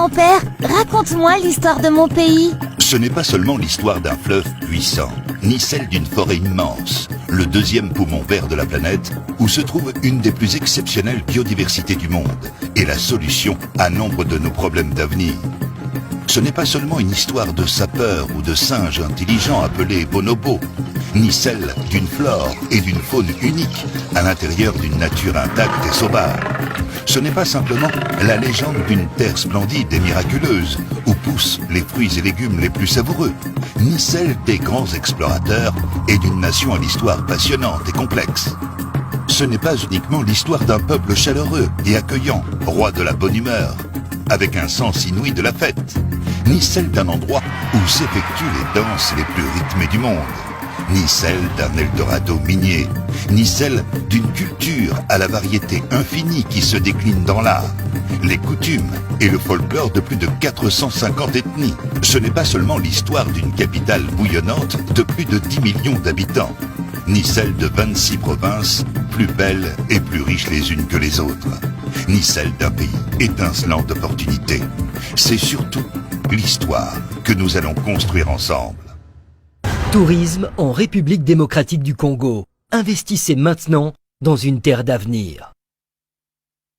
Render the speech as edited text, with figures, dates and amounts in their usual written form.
Grand-père, raconte-moi l'histoire de mon pays. Ce n'est pas seulement l'histoire d'un fleuve puissant, ni celle d'une forêt immense, le deuxième poumon vert de la planète, où se trouve une des plus exceptionnelles biodiversités du monde, et la solution à nombre de nos problèmes d'avenir. Ce n'est pas seulement une histoire de sapeurs ou de singes intelligents appelés bonobos, ni celle d'une flore et d'une faune unique à l'intérieur d'une nature intacte et sauvage. Ce n'est pas simplement la légende d'une terre splendide et miraculeuse où poussent les fruits et légumes les plus savoureux, ni celle des grands explorateurs et d'une nation à l'histoire passionnante et complexe. Ce n'est pas uniquement l'histoire d'un peuple chaleureux et accueillant, roi de la bonne humeur, avec un sens inouï de la fête, ni celle d'un endroit où s'effectuent les danses les plus rythmées du monde, ni celle d'un Eldorado minier, ni celle d'une culture à la variété infinie qui se décline dans l'art, les coutumes et le folklore de plus de 450 ethnies. Ce n'est pas seulement l'histoire d'une capitale bouillonnante de plus de 10 millions d'habitants, ni celle de 26 provinces plus belles et plus riches les unes que les autres, ni celle d'un pays étincelant d'opportunités. C'est surtout l'histoire que nous allons construire ensemble. Tourisme en République démocratique du Congo. Investissez maintenant dans une terre d'avenir.